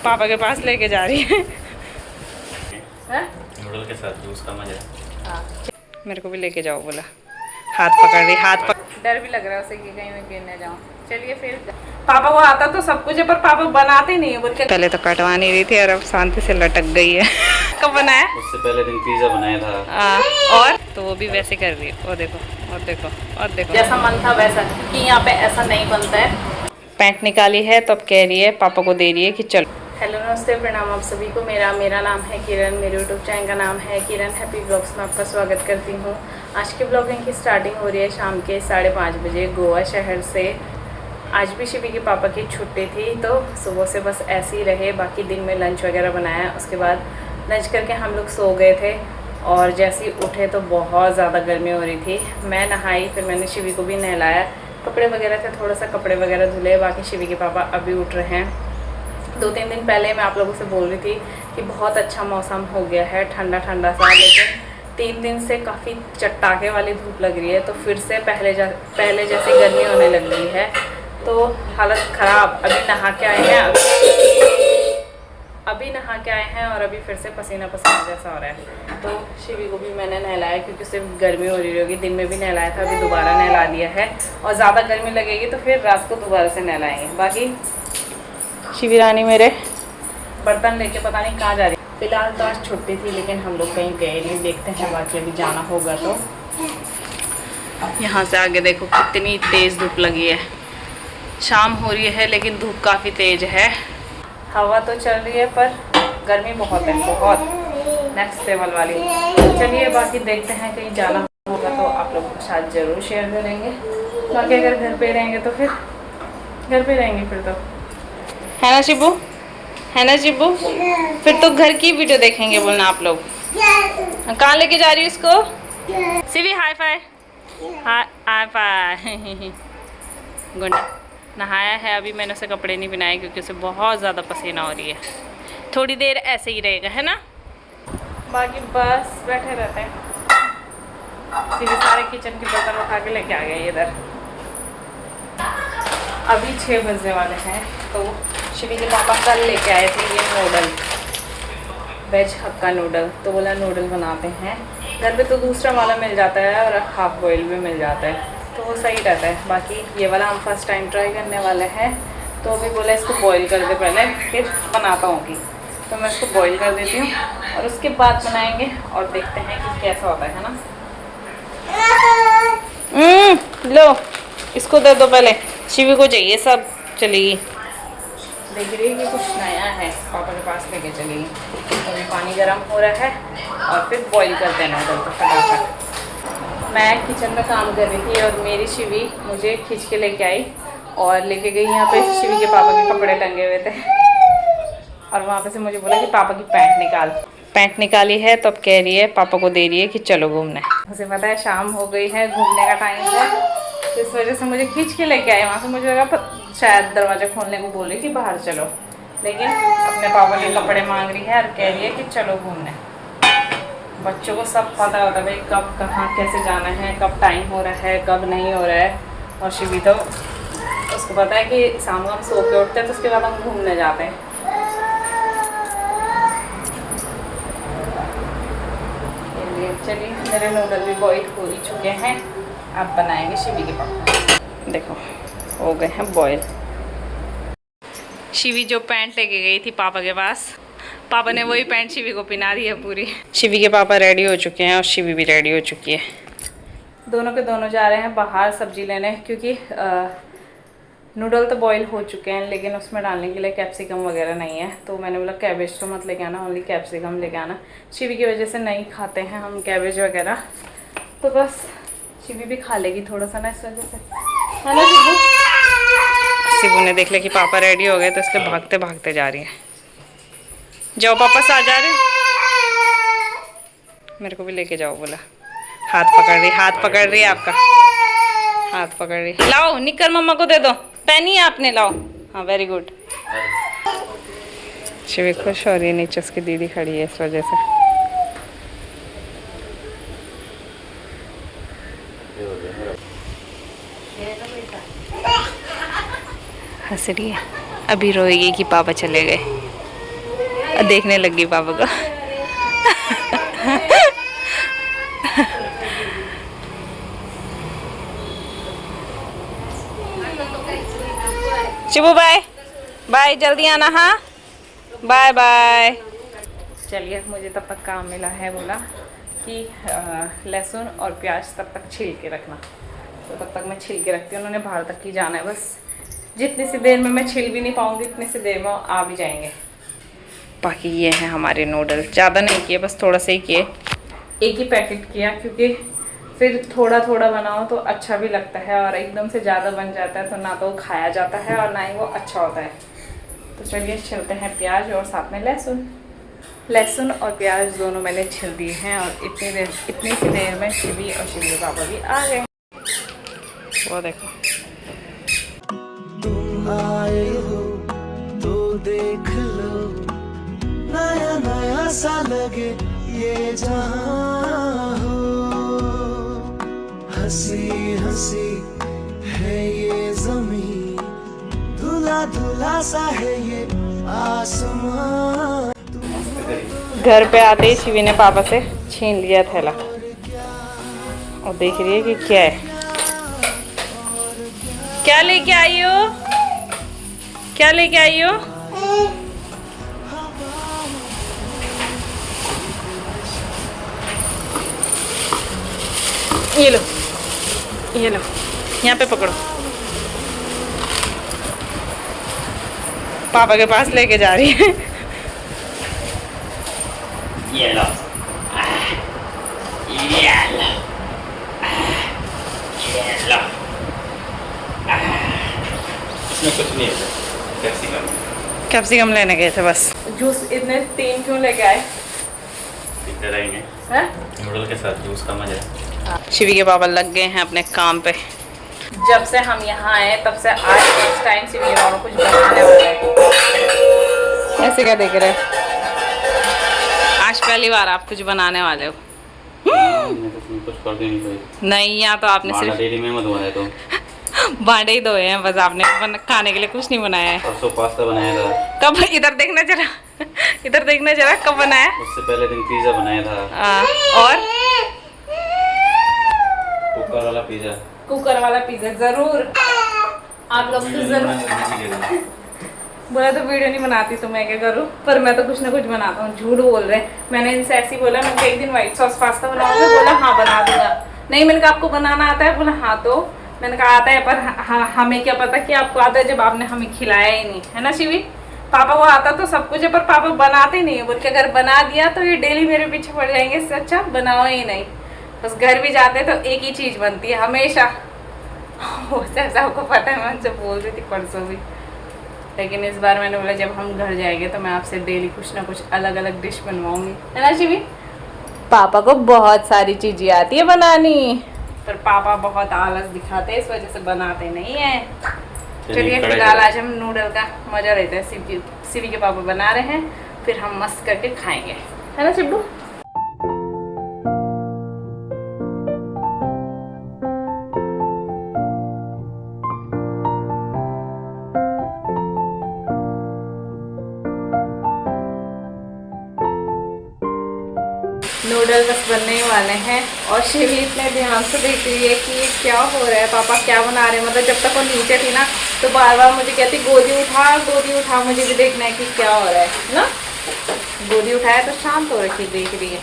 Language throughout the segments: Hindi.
पापा के पास लेके जा रही है। नूडल के साथ जूस का मजा। हाँ मेरे को भी लेके जाओ बोला, हाथ पकड़ रही, हाथ पकड़। डर भी लग रहा है उसे कि कहीं मैं गिरने जाऊँ। चलिए फिर, पापा को आता तो सब कुछ है पर पापा बनाते नहीं है बोल के। पहले तो कटवा नहीं रही थी और अब शांति से लटक गई है। कब बनाया? उससे पहले दिन पिज्जा बनाया था। और तो वो भी वैसे कर रही है। और देखो और देखो और देखो, जैसा मन था वैसा, क्योंकि यहाँ पे ऐसा नहीं बनता है। पैंट निकाली है तो अब कह रही है पापा को दे रही है कि चलो। हेलो नमस्ते प्रणाम आप सभी को। मेरा नाम है किरण, मेरे यूट्यूब चैनल का नाम है किरण हैप्पी ब्लॉग्स में आपका स्वागत करती हूँ। आज की ब्लॉगिंग की स्टार्टिंग हो रही है शाम के 5:30 बजे गोवा शहर से। आज भी शिवी के पापा की छुट्टी थी तो सुबह से बस ऐसे ही रहे। बाकी दिन में लंच वगैरह बनाया, उसके बाद लंच करके हम लोग सो गए थे। और जैसे ही उठे तो बहुत ज़्यादा गर्मी हो रही थी। मैं नहाई, फिर मैंने शिवी को भी नहलाया। कपड़े वगैरह थे, थोड़ा सा कपड़े वगैरह धुले। बाकी शिवी के पापा अभी उठ रहे हैं। 2-3 दिन पहले मैं आप लोगों से बोल रही थी कि बहुत अच्छा मौसम हो गया है, ठंडा ठंडा सा, लेकिन 3 दिन से काफ़ी चट्टाके वाली धूप लग रही है। तो फिर से पहले जैसी गर्मी होने लग गई है, तो हालत ख़राब। अभी नहा के आए हैं और अभी फिर से पसीना पसीना जैसा हो रहा है। तो शिवी को भी मैंने नहलाया क्योंकि सिर्फ गर्मी हो रही होगी। दिन में भी नहलाया था, अभी दोबारा नहला दिया है। और ज़्यादा गर्मी लगेगी तो फिर रात को दोबारा से नहलाएंगे। बाकी शिवी रानी मेरे बर्तन लेके पता नहीं कहाँ जा रही है। फिलहाल तो आज छुट्टी थी लेकिन हम लोग कहीं गए नहीं, देखते हैं बाकी अभी जाना होगा तो। यहाँ से आगे देखो कितनी तेज़ धूप लगी है। शाम हो रही है लेकिन धूप काफ़ी तेज़ है। हवा तो चल रही है पर गर्मी बहुत है, बहुत नेक्स्ट लेवल वाली। चलिए बाकी देखते हैं, कहीं जाना होगा तो आप लोगों के साथ ज़रूर शेयर करेंगे। बाकी अगर घर पे रहेंगे तो फिर घर पे रहेंगे फिर तो, है ना शिबू, है ना शिबू? फिर तो घर की वीडियो देखेंगे बोलना आप लोग। कहाँ लेके जा रही हो इसको? Shivi hi fi, hi fi. Good. नहाया है अभी, मैंने उसे कपड़े नहीं पहनाए क्योंकि उसे बहुत ज़्यादा पसीना हो रही है। थोड़ी देर ऐसे ही रहेगा, है ना? बाकी बस बैठे रहते हैं। शिवी सारे किचन के बर्तन उठा के लेके आ गए इधर। अभी 6 बजने वाले हैं। तो शिवी के पापा कल लेके आए थे ये नूडल, वेज हक्का नूडल। तो बोला नूडल बनाते हैं। घर पे तो दूसरा वाला मिल जाता है और हाफ बॉयल भी मिल जाता है, तो वो सही रहता है। बाकी ये वाला हम फर्स्ट टाइम ट्राई करने वाले हैं। तो अभी बोला इसको बॉईल कर दे पहले, फिर बनाता हूँ कि। तो मैं इसको बॉईल कर देती हूँ और उसके बाद बनाएंगे और देखते हैं कि कैसा होता है ना। लो इसको दे दो पहले, शिवी को चाहिए सब। चलेगी, देख रही है कि कुछ नया है, पापा के पास लेके चलेगी। अभी पानी गर्म हो रहा है और फिर बॉईल कर देना है तो फटाफट। मैं किचन में काम कर रही थी और मेरी शिवी मुझे खींच के लेके आई और लेके गई यहाँ पे। शिवी के पापा के कपड़े टंगे हुए थे और वहाँ पे से मुझे बोला कि पापा की पैंट निकाल। पैंट निकाली है तो अब कह रही है पापा को दे रही है कि चलो घूमने। मुझे पता है शाम हो गई है, घूमने का टाइम है, तो इस वजह से मुझे खींच के लेके आए वहाँ से। मुझे लगा शायद दरवाज़ा खोलने को बोली कि बाहर चलो, लेकिन अपने पापा के कपड़े मांग रही है और कह रही है कि चलो घूमने। बच्चों को सब पता होता है भाई कब कहाँ कैसे जाना है, कब टाइम हो रहा है, कब नहीं हो रहा है। और शिवी तो उसको पता है कि शाम को हम सो के उठते हैं तो उसके बाद हम घूमने जाते हैं। चलिए मेरे नूडल भी बॉईल हो ही चुके हैं, अब बनाएंगे शिवी के पापा। देखो हो गए हैं बॉईल। शिवी जो पैंट लेके गई थी पापा के पास, पापा ने वही पैंट शिवी को पहना दी है पूरी। शिवी के पापा रेडी हो चुके हैं और शिवी भी रेडी हो चुकी है। दोनों के दोनों जा रहे हैं बाहर सब्जी लेने, क्योंकि नूडल तो बॉईल हो चुके हैं लेकिन उसमें डालने के लिए कैप्सिकम वगैरह नहीं है। तो मैंने बोला कैबेज तो मत लेके आना, ओनली कैप्सिकम लेके आना। शिवी की वजह से नहीं खाते हैं हम कैबेज वगैरह, तो बस शिवी भी खा लेगी थोड़ा सा ना इस वजह से, है ना शिबू? शिबू ने देख लिया कि पापा रेडी हो गए तो इसलिए भागते भागते जा रही है। जाओ पापा से आ जा रहे, मेरे को भी लेके जाओ बोला। हाथ पकड़ रही, हाथ पकड़ रही है आपका, हाथ पकड़ रही। लाओ निकर मम्मा को दे दो, पहनी है आपने, लाओ। हाँ वेरी गुड। शिवी खुश हो रही है, नीचे उसकी दीदी खड़ी है इस वजह से। हंस रही है, अभी रोएगी कि पापा चले गए। देखने लग गई पापा को। शिबू बाय बाय, जल्दी आना। हाँ बाय बाय। चलिए, मुझे तब तक काम मिला है, बोला कि लहसुन और प्याज तब तक छील के रखना, तो तब तक मैं छील के रखती हूँ। उन्होंने बाहर तक ही जाना है, बस जितनी सी देर में मैं छील भी नहीं पाऊँगी उतनी सी देर में आ भी जाएंगे। बाकी ये हैं हमारे नूडल्स, ज़्यादा नहीं किए, बस थोड़ा सा ही किए, एक ही पैकेट किया, क्योंकि फिर थोड़ा थोड़ा बनाओ तो अच्छा भी लगता है, और एकदम से ज़्यादा बन जाता है तो ना तो खाया जाता है और ना ही वो अच्छा होता है। तो चलिए छिलते हैं प्याज और साथ में लहसुन और प्याज दोनों मैंने छिल दिए हैं, और इतनी सी देर में शिवी और शिवी पापा भी आ गए। वो देखो, तुम आए हो तो देख लो, नया नया सा लगे ये जहां हो, हंसी हंसी है ये जमीन, धुला धुला सा है ये आसमां। घर पे आते ही शिवी ने पापा से छीन लिया थैला, और देख रही है कि क्या है। क्या लेके आई हो? क्या लेके आई हो? ये लो, ये लो, यहाँ पे पकड़ो। पापा के पास लेके जा रही है। ये लो, ये लो, ये लो। इसमें कुछ नहीं है, कैप्सिकम लेने गए थे बस। जूस इतने 3 क्यों लेके आए? पीते रहेंगे हैं? नूडल के साथ, जूस का मजा है। शिवी के पापा लग गए हैं अपने काम पे। जब से हम यहाँ आए तब से आज फर्स्ट टाइम शिवी और कुछ बनाने वाले हैं। ऐसे क्या देख रहे हैं? आज पहली बार आप कुछ बनाने वाले हो? मैं तो कुछ कर नहीं कोई। नहीं, यहाँ तो आपने सिर्फ डेली में मत बनाए तो बांटे ही धोए हैं बस, आपने खाने के लिए कुछ नहीं बनाया है। परसों पास्ता बनाया था। कब? इधर देखना जरा, इधर देखना जरा, कब बनाया? उससे पहले दिन पिज्जा बनाया था। और कुकर वाला पिज्जा जरूर आप लोग तो जरूर बोला तो वीडियो नहीं बनाती तो मैं क्या करूँ, पर मैं तो कुछ ना कुछ बनाता हूँ। झूठ बोल रहे हैं। मैंने इनसे ऐसे ही बोला, मैं एक दिन व्हाइट सॉस पास्ता बनाऊंगा, बोला हाँ बना दूंगा। नहीं, मैंने कहा आपको बनाना आता है? बोला हाँ। तो मैंने कहा आता है, पर हमें क्या पता कि आपको आता है जब आपने हमें खिलाया ही नहीं, है ना शिवी? पापा को आता तो सब कुछ है, पर पापा बनाते नहीं है, बोल के अगर बना दिया तो ये डेली मेरे पीछे पड़ जाएंगे, इससे अच्छा बनाओ ही नहीं। बस घर भी जाते तो एक ही चीज़ बनती है हमेशा। वो सबको पता है, मैं जब बोल रही थी परसों भी, लेकिन इस बार मैंने बोला जब हम घर जाएंगे तो मैं आपसे डेली कुछ ना कुछ अलग अलग डिश बनवाऊंगी, है ना शिवी? पापा को बहुत सारी चीज़ें आती है बनानी, पर पापा बहुत आलस दिखाते हैं, इस वजह से बनाते नहीं हैं। चलिए फिलहाल आज हम नूडल का मजा लेते हैं। शिवी के पापा बना रहे हैं, फिर हम मस्त करके खाएंगे, है ना शिब्बू? नूडल बस बनने ही वाले हैं, और शिवी इतने ध्यान से देख रही है कि ये क्या हो रहा है, पापा क्या बना रहे हैं। मतलब जब तक वो नीचे थी ना तो बार बार मुझे कहती गोदी उठा, मुझे भी देखना है कि क्या हो रहा है ना। गोदी उठाया तो शांत हो रखी देख रही है।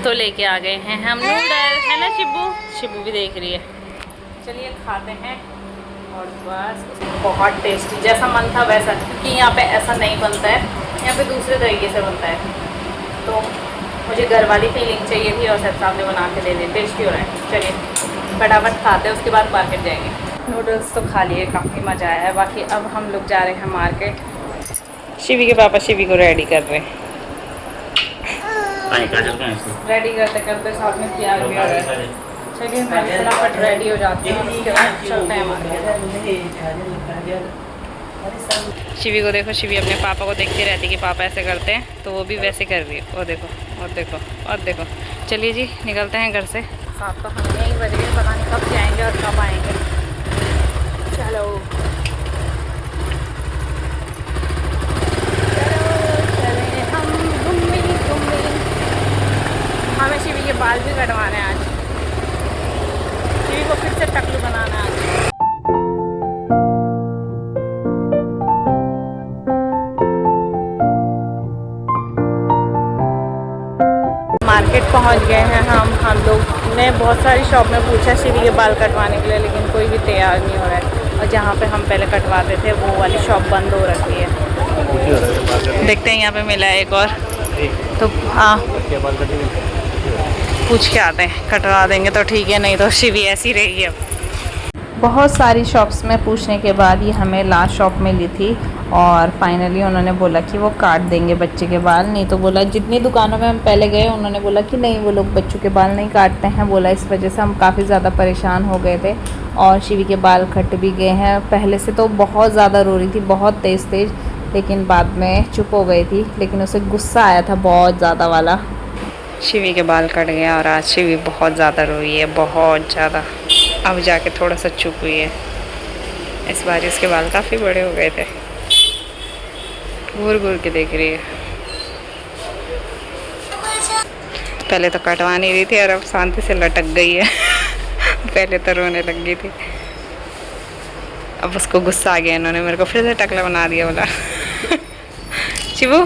तो लेके आ गए हैं हम नूडल, है ना शिब्बू? शिब्बू भी देख रही है। चलिए खाते हैं, और बस बहुत टेस्टी, जैसा मन था वैसा, क्योंकि यहाँ पे ऐसा नहीं बनता है, यहाँ पे दूसरे तरीके से बनता है। तो मुझे घर वाली फीलिंग चाहिए थी, और सब सामने बना के दे दे, टेस्टी हो रहा है। चलिए फटाफट खाते हैं, उसके बाद मार्केट जाएंगे। नूडल्स तो खा लिए, काफ़ी मज़ा आया है। बाकी अब हम लोग जा रहे हैं मार्केट। शिवी के पापा शिवी को रेडी कर रहे हैं। रेडी करते करते साथ में प्याज भी आ रहा है। चलिए मैं फटाफट रेडी हो जाती हूँ, उसके बाद चलते हैं मार्केट। शिवी को देखो, शिवी अपने पापा को देखती रहती कि पापा ऐसे करते हैं तो वो भी वैसे कर रही है। और देखो, और देखो, और देखो। चलिए जी निकलते हैं घर से। 7 तो हमें नहीं बज गए, पता नहीं कब जाएंगे और कब आएंगे। चलो चले हम घूमने घूमने। हमें शिवी के बाल भी कटवाने हैं आज। शिवी को फिर से टकलू बनाना है आज। मार्केट पहुंच गए हैं हम लोग ने बहुत सारी शॉप में पूछा शिवी के बाल कटवाने के लिए, लेकिन कोई भी तैयार नहीं हो रहा है। और जहाँ पे हम पहले कटवाते थे वो वाली शॉप बंद हो रखी है। देखते हैं यहाँ पे मिला है एक और, तो हाँ पूछ के आते हैं, कटवा देंगे तो ठीक है, नहीं तो शिवी ऐसी रहेगी। अब बहुत सारी शॉप्स में पूछने के बाद ये हमें लास्ट शॉप में ली थी और फाइनली उन्होंने बोला कि वो काट देंगे बच्चे के बाल। नहीं तो बोला जितनी दुकानों में हम पहले गए उन्होंने बोला कि नहीं वो लोग बच्चों के बाल नहीं काटते हैं। बोला इस वजह से हम काफ़ी ज़्यादा परेशान हो गए थे और शिवी के बाल कट भी गए हैं। पहले से तो बहुत ज़्यादा रो रही थी, बहुत तेज़, लेकिन बाद में चुप हो गई थी, लेकिन उसे गुस्सा आया था बहुत ज़्यादा वाला। शिवी के बाल कट गए और आज शिवी बहुत ज़्यादा रोई है, बहुत ज़्यादा। अब जाके थोड़ा सा चुप हुई है। इस बार इसके बाल काफ़ी बड़े हो गए थे। घूर घूर के देख रही है। पहले तो कटवा नहीं रही थी और अब शांति से लटक गई है। पहले तो रोने लग गई थी, अब उसको गुस्सा आ गया। इन्होंने मेरे को फिर से टकला बना दिया। बोला शिवू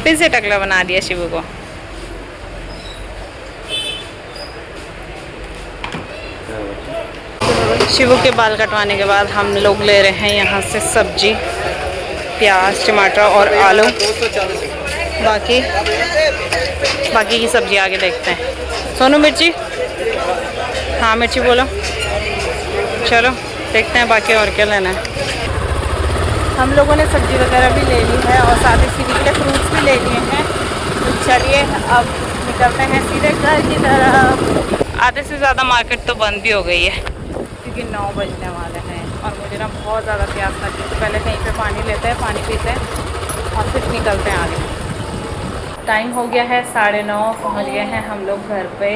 फिर से टकला बना दिया शिवू को। शिवू के बाल कटवाने के बाद हम लोग ले रहे हैं यहाँ से सब्जी, प्याज, टमाटर और आलू। बाकी की सब्जी आगे देखते हैं। सोनू मिर्ची, हाँ मिर्ची बोलो। चलो देखते हैं बाकी और क्या लेना है। हम लोगों ने सब्जी वगैरह भी ले ली है और साथ ही शिवी के लिए फ्रूट्स भी ले लिए हैं। तो चलिए अब निकलते हैं सीधे घर की तरफ। आधे से ज़्यादा मार्केट तो बंद भी हो गई है क्योंकि 9 बजने वाले हैं और मुझे ना बहुत ज़्यादा प्यास लगी। तो पहले कहीं पे पानी लेते हैं, पानी पीते हैं और फिर निकलते हैं आगे। टाइम हो गया है 9:30, पहुँच गए हैं हम लोग घर पे।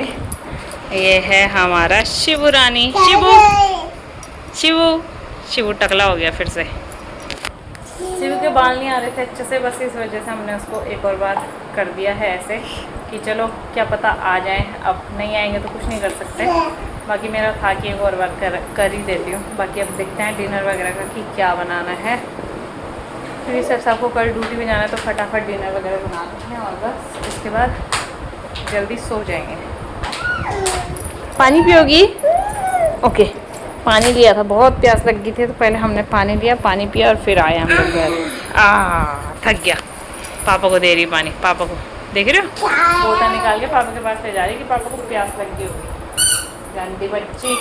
ये है हमारा शिवू रानी। शिवू टकला हो गया फिर से। शिवू के बाल नहीं आ रहे थे अच्छे से, बस इस वजह से हमने उसको एक और बार कर दिया है ऐसे कि चलो क्या पता आ जाए। अब नहीं आएंगे तो कुछ नहीं कर सकते। बाकी मेरा था कि एक और बार कर ही देती हूँ। बाकी अब देखते हैं डिनर वगैरह का कि क्या बनाना है। फिर सब सबको कल ड्यूटी भी जाना है तो फटाफट डिनर वगैरह बना लेते हैं और बस इसके बाद जल्दी सो जाएंगे। पानी पियोगी? ओके, पानी लिया था, बहुत प्यास लग गई थी तो पहले हमने पानी लिया, पानी पिया और फिर आए हम लोग घर। थक गया। पापा को दे रही पानी, पापा को देख रहे हो, बोतल निकाल के पापा के पास ले जा रही कि पापा को प्यास लग गई होगी। गंदी बच्ची।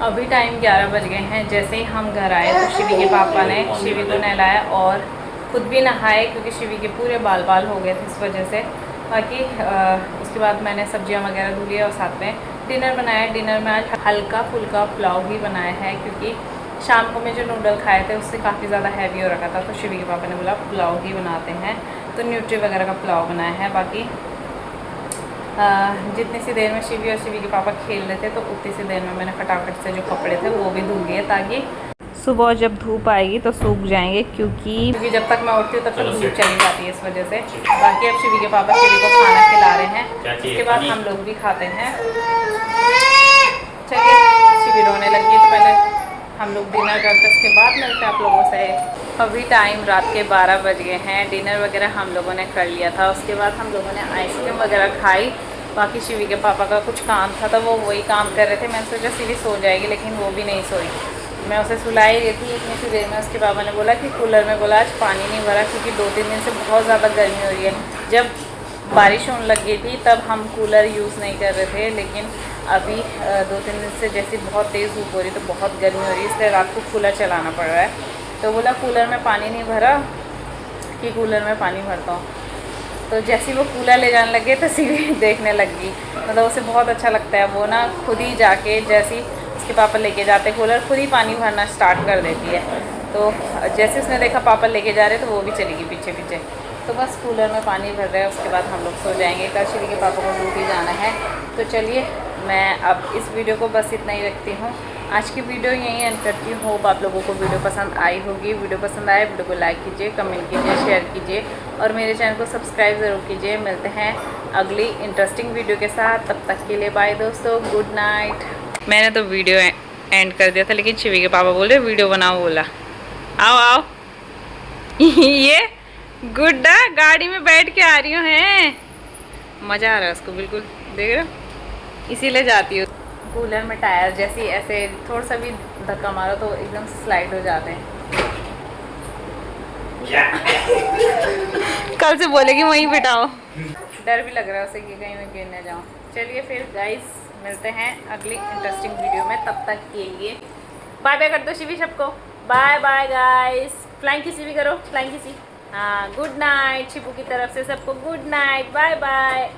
अभी टाइम 11 बज गए हैं। जैसे ही हम घर आए तो शिवी के पापा ने शिवी को नहलाया और खुद भी नहाए क्योंकि शिवी के पूरे बाल हो गए थे इस वजह से। बाकी उसके बाद मैंने सब्जियां वगैरह धुली और साथ में डिनर बनाया। डिनर में आज हल्का फुल्का पुलाव ही बनाया है क्योंकि शाम को मैं जो नूडल खाए थे उससे काफ़ी ज़्यादा हैवी हो रखा था। तो शिवी के पापा ने बोला पुलाव ही बनाते हैं, तो न्यूट्री वगैरह का पुलाव बनाया है। बाकी जितनी सी देर में शिवी और शिवी के पापा खेल रहे थे तो उतनी सी देर में मैंने फटाफट से जो कपड़े थे वो भी धुल दिए ताकि सुबह जब धूप आएगी तो सूख जाएंगे क्योंकि जब तक मैं उठती हूँ तब तक धूप चली जाती है इस वजह से। बाकी अब शिवी के पापा शिवी को खाना खिला रहे हैं, उसके बाद हम लोग भी खाते हैं। चलिए, शिवी रोने लगी तो पहले हम लोग डिनर करते उसके बाद मिलते हैं आप लोगों से। अभी टाइम रात के 12 बज गए हैं। डिनर वगैरह हम लोगों ने कर लिया था, उसके बाद हम लोगों ने आइसक्रीम वगैरह खाई। बाकी शिवी के पापा का कुछ काम था तो वो वही काम कर रहे थे। मैंने सोचा शिवी सो जाएगी लेकिन वो भी नहीं सोई। मैं उसे सुलाई रही थी इतनी सी देर में उसके पापा ने बोला कि कूलर में बोला आज पानी नहीं भरा क्योंकि 2-3 दिन से बहुत ज़्यादा गर्मी हो रही है। जब बारिश होने लग गई थी तब हम कूलर यूज़ नहीं कर रहे थे, लेकिन अभी 2-3 दिन से जैसी बहुत तेज़ धूप हो रही तो बहुत गर्मी हो रही है, इसलिए रात को कूलर चलाना पड़ रहा है। तो बोला कूलर में पानी नहीं भरा कि कूलर में पानी भरता हूँ। तो जैसे वो कूलर ले जाने लगे तो शिवी देखने लग गई। मतलब उसे बहुत अच्छा लगता है, वो ना खुद ही जाके जैसे उसके पापा लेके जाते कूलर खुद ही पानी भरना स्टार्ट कर देती है। तो जैसे उसने देखा पापा लेके जा रहे तो वो भी चलेगी पीछे पीछे। तो बस कूलर में पानी भर रहा है, उसके बाद हम लोग सो जाएंगे। कल शिवी के पापा को ड्यूटी जाना है तो चलिए मैं अब इस वीडियो को बस इतना ही रखती हूँ। आज की वीडियो यहीं एंड करती हूँ। होप आप लोगों को वीडियो पसंद आई होगी। वीडियो पसंद आए वीडियो को लाइक कीजिए, कमेंट कीजिए, शेयर कीजिए और मेरे चैनल को सब्सक्राइब ज़रूर कीजिए। मिलते हैं अगली इंटरेस्टिंग वीडियो के साथ। तब तक के लिए बाय दोस्तों, गुड नाइट। मैंने तो वीडियो एंड कर दिया था, लेकिन शिवी के पापा बोल रहे वीडियो बनाओ, बोला आओ आओ। ये गुड्डा गाड़ी में बैठ के आ रही हूँ, हैं मज़ा आ रहा है उसको, बिल्कुल देख रहे हो, इसीलिए जाती हूँ। कूलर में टायर जैसे ऐसे थोड़ा सा भी धक्का मारो तो एकदम स्लाइड हो जाते हैं। कल से बोलेगी वहीं बिठाओ। डर भी लग रहा है उसे कि कहीं मैं गिरने जाऊँ। चलिए फिर गाइस मिलते हैं अगली इंटरेस्टिंग वीडियो में। तब तक के लिए बाय बाय कर दो शिवी सबको। Bye bye guys. फ्लाइंग किसी भी करो, फ्लाइंग किसी। हाँ गुड नाइट शिबू की तरफ से सबको गुड नाइट, बाय बाय।